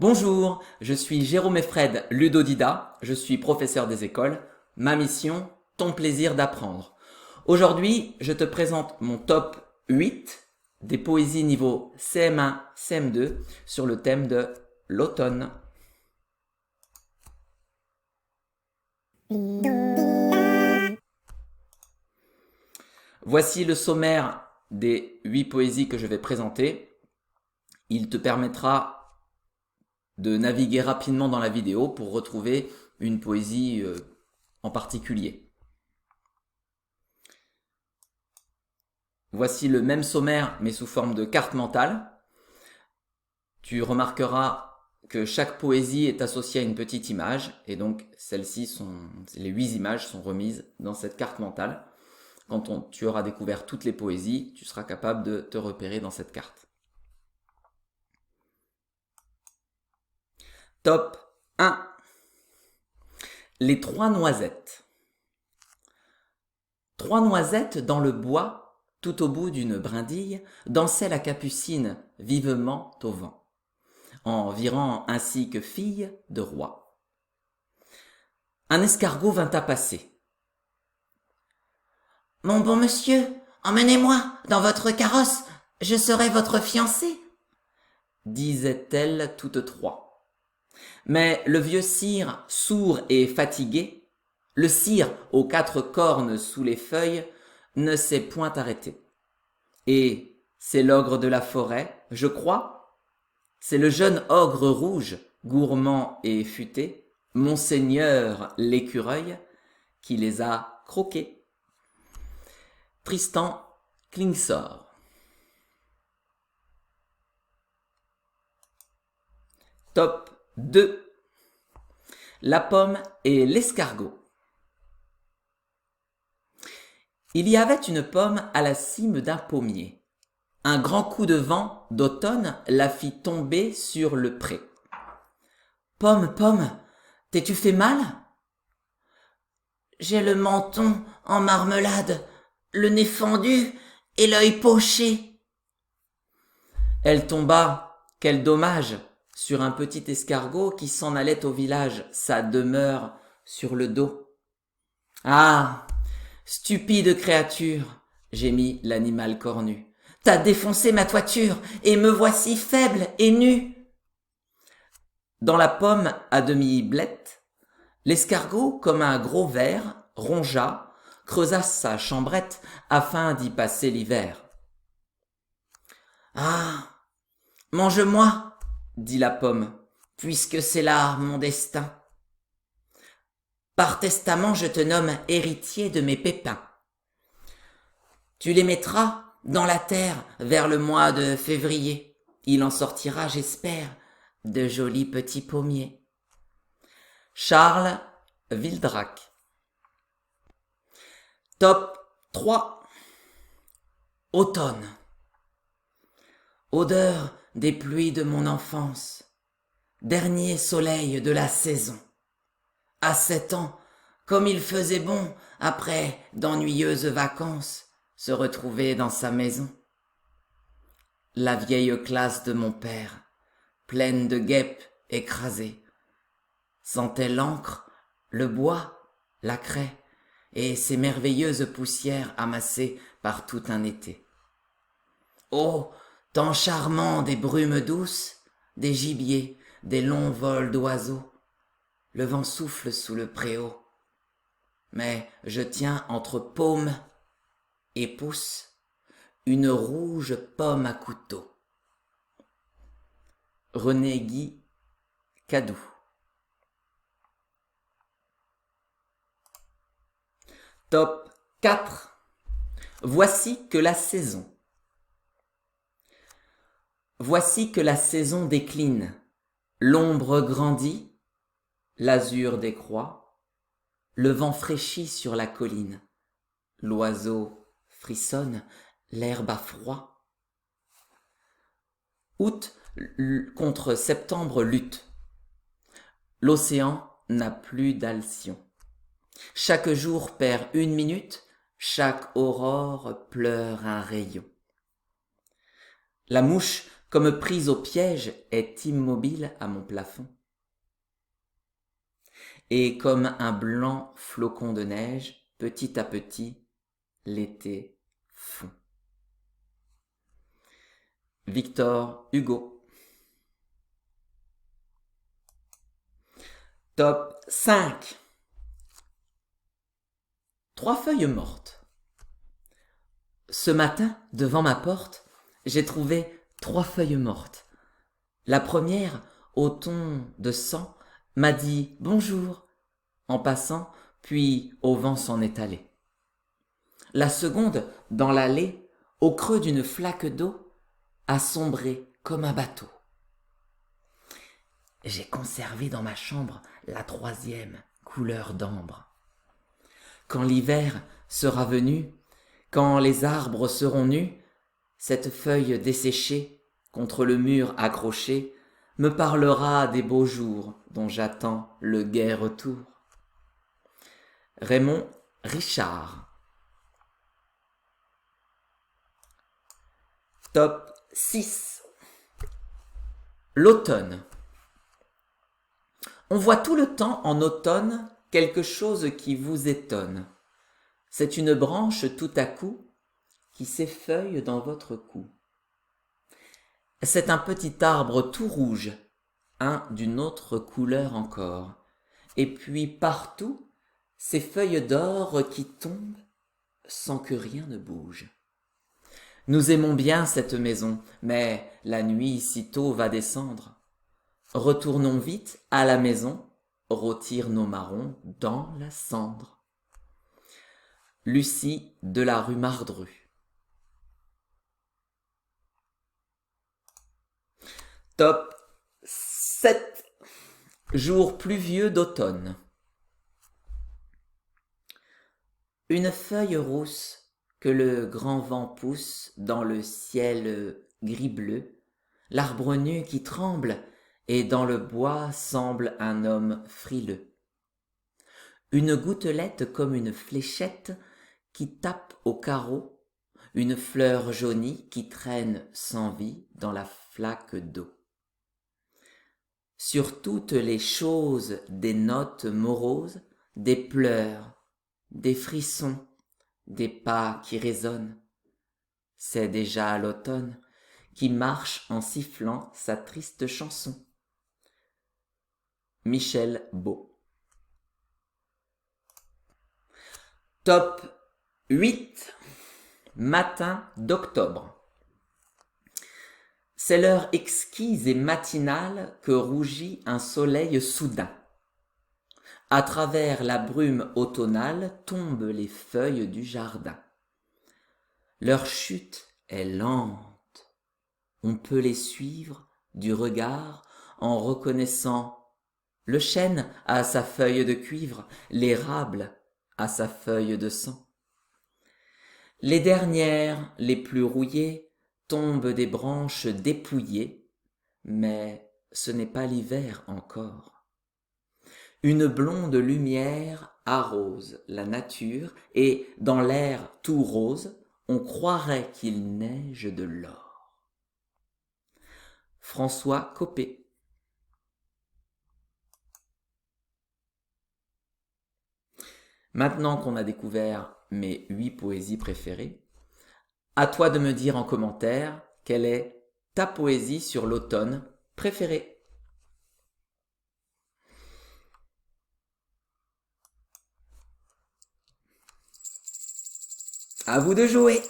Bonjour, je suis Jérôme Efred Ludodida, je suis professeur des écoles. Ma mission, ton plaisir d'apprendre. Aujourd'hui, je te présente mon top 8 des poésies niveau CM1, CM2 sur le thème de l'automne. Voici le sommaire des 8 poésies que je vais présenter. Il te permettra de naviguer rapidement dans la vidéo pour retrouver une poésie en particulier. Voici le même sommaire mais sous forme de carte mentale. Tu remarqueras que chaque poésie est associée à une petite image et donc les 8 images sont remises dans cette carte mentale. Quand tu auras découvert toutes les poésies, tu seras capable de te repérer dans cette carte. Top 1. Les 3 noisettes. 3 noisettes dans le bois, tout au bout d'une brindille, dansait la capucine vivement au vent, en virant ainsi que fille de roi. Un escargot vint à passer. « Mon bon monsieur, emmenez-moi dans votre carrosse, je serai votre fiancée, » disaient-elles toutes trois. Mais le vieux sire, sourd et fatigué, le sire aux 4 cornes sous les feuilles, ne s'est point arrêté. Et c'est l'ogre de la forêt, je crois, c'est le jeune ogre rouge, gourmand et futé, Monseigneur l'écureuil, qui les a croqués. Tristan Klingsor. Top 2. La pomme et l'escargot. Il y avait une pomme à la cime d'un pommier. Un grand coup de vent d'automne la fit tomber sur le pré. « Pomme, pomme, t'es-tu fait mal ?»« J'ai le menton en marmelade, le nez fendu et l'œil poché. » Elle tomba, quel dommage, sur un petit escargot qui s'en allait au village, sa demeure sur le dos. « Ah, stupide créature !» gémit l'animal cornu. « T'as défoncé ma toiture et me voici faible et nue. » Dans la pomme à demi blette, l'escargot, comme un gros ver, rongea, creusa sa chambrette afin d'y passer l'hiver. « Ah, mange-moi, » dit la pomme, « puisque c'est là mon destin. Par testament, je te nomme héritier de mes pépins. Tu les mettras dans la terre vers le mois de février. Il en sortira, j'espère, de jolis petits pommiers. » Charles Wildrac. Top 3. Automne. Odeur des pluies de mon enfance, dernier soleil de la saison. À 7 ans, comme il faisait bon, après d'ennuyeuses vacances, se retrouver dans sa maison. La vieille classe de mon père, pleine de guêpes écrasées, sentait l'encre, le bois, la craie et ces merveilleuses poussières amassées par tout un été. Oh, temps charmant des brumes douces, des gibiers, des longs vols d'oiseaux. Le vent souffle sous le préau, mais je tiens entre paume et pouce une rouge pomme à couteau. René Guy Cadou. Top 4. Voici que la saison. Voici que la saison décline, l'ombre grandit, l'azur décroît, le vent fraîchit sur la colline, l'oiseau frissonne, l'herbe a froid. Août contre septembre lutte. L'océan n'a plus d'alcyon. Chaque jour perd 1 minute, chaque aurore pleure un rayon. La mouche comme prise au piège, est immobile à mon plafond. Et comme un blanc flocon de neige, petit à petit, l'été fond. Victor Hugo. Top 5. 3 feuilles mortes. Ce matin, devant ma porte, j'ai trouvé 3 feuilles mortes. La première, au ton de sang, m'a dit bonjour en passant, puis au vent s'en est allée. La seconde, dans l'allée, au creux d'une flaque d'eau, a sombré comme un bateau. J'ai conservé dans ma chambre la 3e, couleur d'ambre. Quand l'hiver sera venu, quand les arbres seront nus, cette feuille desséchée, contre le mur accrochée, me parlera des beaux jours dont j'attends le gai retour. Raymond Richard. Top 6. L'automne. On voit tout le temps en automne quelque chose qui vous étonne. C'est une branche tout à coup qui s'effeuille dans votre cou. C'est un petit arbre tout rouge, un d'une autre couleur encore. Et puis partout, ces feuilles d'or qui tombent sans que rien ne bouge. Nous aimons bien cette maison, mais la nuit sitôt va descendre. Retournons vite à la maison, rôtir nos marrons dans la cendre. Lucie de la rue Mardru. Top 7. Jour pluvieux d'automne. Une feuille rousse que le grand vent pousse dans le ciel gris-bleu, l'arbre nu qui tremble et dans le bois semble un homme frileux. Une gouttelette comme une fléchette qui tape au carreau, une fleur jaunie qui traîne sans vie dans la flaque d'eau. Sur toutes les choses des notes moroses, des pleurs, des frissons, des pas qui résonnent. C'est déjà l'automne qui marche en sifflant sa triste chanson. Michel Beau. Top 8. Matin d'octobre. C'est l'heure exquise et matinale que rougit un soleil soudain. À travers la brume automnale tombent les feuilles du jardin. Leur chute est lente. On peut les suivre du regard en reconnaissant le chêne à sa feuille de cuivre, l'érable à sa feuille de sang. Les dernières, les plus rouillées, tombent des branches dépouillées, mais ce n'est pas l'hiver encore. Une blonde lumière arrose la nature et, dans l'air tout rose, on croirait qu'il neige de l'or. François Coppée. Maintenant qu'on a découvert mes 8 poésies préférées, à toi de me dire en commentaire quelle est ta poésie sur l'automne préférée. À vous de jouer!